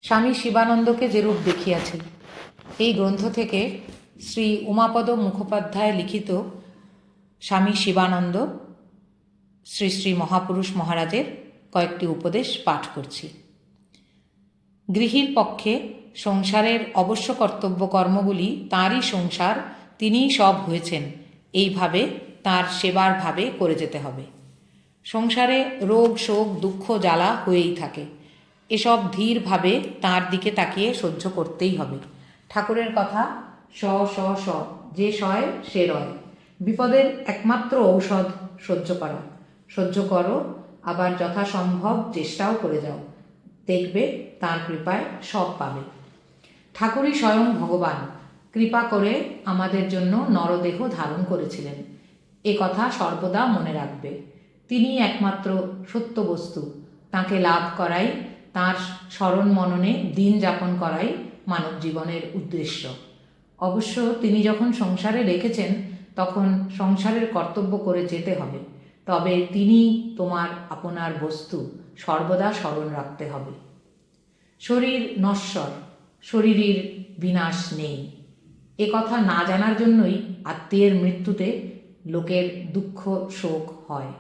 স্বামী শিবানন্দকে যেরূপ দেখিয়াছি। এই গ্রন্থ থেকে শ্রী উমাপদ মুখোপাধ্যায় লিখিত স্বামী শিবানন্দ শ্রী শ্রী মহাপুরুষ মহারাজের কয়েকটি উপদেশ পাঠ করছি। গৃহীর পক্ষে সংসারের অবশ্য কর্তব্য কর্মগুলি তাঁরই সংসার, তিনিই সব হয়েছেন, এইভাবে তাঁর সেবার ভাবে করে যেতে হবে। সংসারে রোগ শোক দুঃখ জ্বালা হয়েই থাকে, এসব ধীরভাবে তাঁর দিকে তাকিয়ে সহ্য করতেই হবে। ঠাকুরের কথা স স স, যে সয় সে রয়। বিপদের একমাত্র ঔষধ সহ্য করা। সহ্য করো, আবার যথাসম্ভব চেষ্টাও করে যাও, দেখবে তাঁর কৃপায় সব পাবে। ঠাকুরই স্বয়ং ভগবান, কৃপা করে আমাদের জন্য নরদেহ ধারণ করেছিলেন, এ কথা সর্বদা মনে রাখবে। তিনি একমাত্র সত্য বস্তু, তাঁকে লাভ করাই, তাঁর স্মরণ মননে দিন যাপন করাই মানব জীবনের উদ্দেশ্য। অবশ্য তিনি যখন সংসারে রেখেছেন তখন সংসারের কর্তব্য করে যেতে হবে, তবে তিনি তোমার আপনার বস্তু, সর্বদা স্মরণ রাখতে হবে। শরীর নশ্বর, শরীরের বিনাশ নেই, এ কথা না জানার জন্যই আত্মীয়ের মৃত্যুতে লোকের দুঃখ শোক হয়।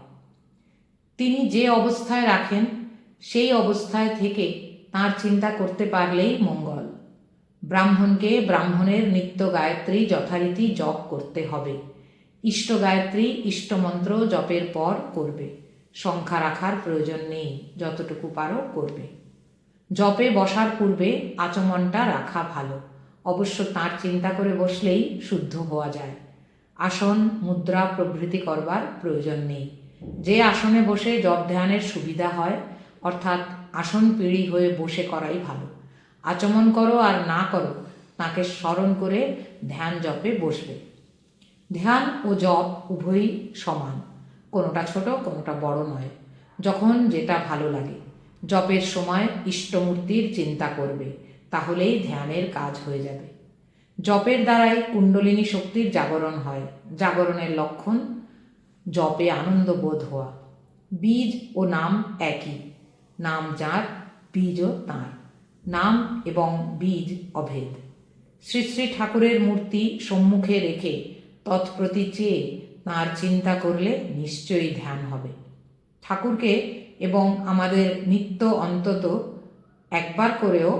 তিনি যে অবস্থায় রাখেন সেই অবস্থায় থেকে তাঁর চিন্তা করতে পারলেই মঙ্গল। ব্রাহ্মণকে ব্রাহ্মণের নিত্য গায়ত্রী যথারীতি জপ করতে হবে। ইষ্ট গায়ত্রী ইষ্টমন্ত্র জপের পর করবে, সংখ্যা রাখার প্রয়োজন নেই, যতটুকু পারো করবে। জপে বসার পূর্বে আচমনটা রাখা ভালো, অবশ্য তাঁর চিন্তা করে বসলেই শুদ্ধ হওয়া যায়। আসন মুদ্রা প্রভৃতি করবার প্রয়োজন নেই। যে আসনে বসে জপ ধ্যানের সুবিধা হয়, অর্থাৎ আসন পিঁড়ি হয়ে বসে করাই ভালো। আচমন করো আর না করো, তাঁকে স্মরণ করে ধ্যান জপে বসবে। ধ্যান ও জপ উভয়ই সমান, কোনোটা ছোট কোনোটা বড় নয়, যখন যেটা ভালো লাগে। জপের সময় ইষ্টমূর্তির চিন্তা করবে, তাহলেই ধ্যানের কাজ হয়ে যাবে। জপের দ্বারাই কুণ্ডলিনী শক্তির জাগরণ হয়। জাগরণের লক্ষণ জপে আনন্দ বোধ হওয়া। বীজ ও নাম একই, নাম যার বীজও তাঁর, নাম এবং বীজ অভেদ। শ্রী শ্রী ঠাকুরের মূর্তি সম্মুখে রেখে তৎপ্রতি চেয়ে তাঁর চিন্তা করলে নিশ্চয়ই ধ্যান হবে। ঠাকুরকে এবং আমাদের নিত্য অন্তত একবার করেও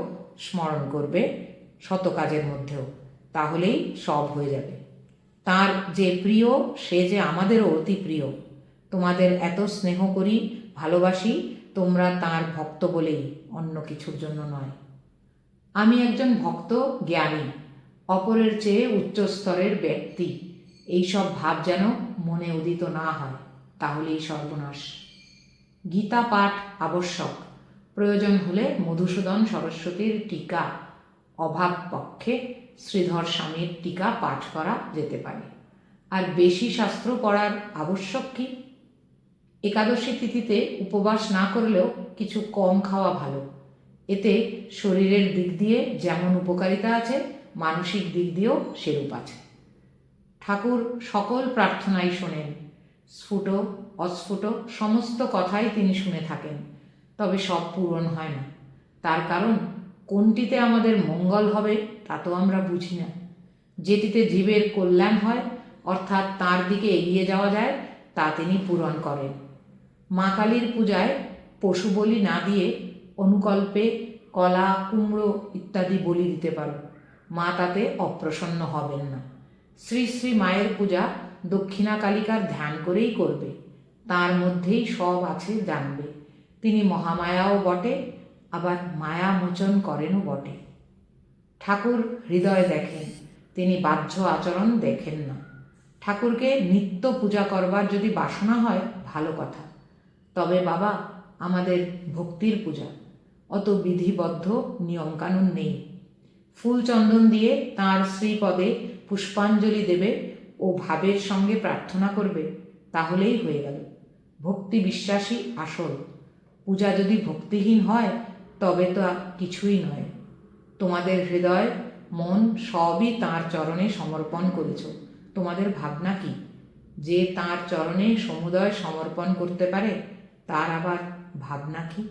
স্মরণ করবে, শত কাজের মধ্যেও, তাহলেই সব হয়ে যাবে। তার যে প্রিয় সে যে আমাদেরও অতি প্রিয়। তোমাদের এত স্নেহ করি, ভালোবাসি, তোমরা তাঁর ভক্ত বলেই, অন্য কিছুর জন্য নয়। আমি একজন ভক্ত, জ্ঞানী, অপরের চেয়ে উচ্চ স্তরের ব্যক্তি, এইসব ভাব যেন মনে উদিত না হয়, তাহলেই সর্বনাশ। গীতা পাঠ আবশ্যক, প্রয়োজন হলে মধুসূদন সরস্বতীর টিকা, অভাব পক্ষে শ্রীধর স্বামীর টিকা পাঠ করা যেতে পারে। আর বেশি শাস্ত্র পড়ার আবশ্যক কি? একাদশী তিথিতে উপবাস না করলেও কিছু কম খাওয়া ভালো, এতে শরীরের দিক দিয়ে যেমন উপকারিতা আছে, মানসিক দিক দিয়েও সেরূপ আছে। ঠাকুর সকল প্রার্থনাই শোনেন, স্ফুট অস্ফুট সমস্ত কথাই তিনি শুনে থাকেন, তবে সব পূরণ হয় না। তার কারণ কোনটিতে আমাদের মঙ্গল হবে তা তো আমরা বুঝি না। যেটিতে জীবের কল্যাণ হয়, অর্থাৎ তার দিকে এগিয়ে যাওয়া যায়, তা তিনি পূরণ করেন। মা কালীর পূজায় পশু বলি না দিয়ে অনুকল্পে কলা, কুমড়ো ইত্যাদি বলি দিতে পারো, মা তাতে অপ্রসন্ন হবেন না। শ্রী শ্রী মায়ের পূজা দক্ষিণা কালিকার ধ্যান করেই করবে, তার মধ্যেই সব আছে জানবে। তিনি মহামায়াও বটে, আবার মায়া মোচন করেনও বটে। ঠাকুর হৃদয় দেখেন, তিনি বাহ্য আচরণ দেখেন না। ঠাকুরকে নিত্য পূজা করবার যদি বাসনা হয় ভালো কথা, তবে বাবা আমাদের ভক্তির পূজা, অত বিধিবদ্ধ নিয়মকানুন নেই। ফুল চন্দন দিয়ে তাঁর শ্রীপদে পুষ্পাঞ্জলি দেবে ও ভাবের সঙ্গে প্রার্থনা করবে, তাহলেই হয়ে গেল। ভক্তি বিশ্বাসী আসল। পূজা যদি ভক্তিহীন হয় তবে তো কিছুই নয়। তোমাদের হৃদয় মন সবই তাঁর চরণে সমর্পণ করেছ, তোমাদের ভাবনা কি? যে তাঁর চরণে সমুদয় সমর্পণ করতে পারে, তার আবার ভাবনা কি?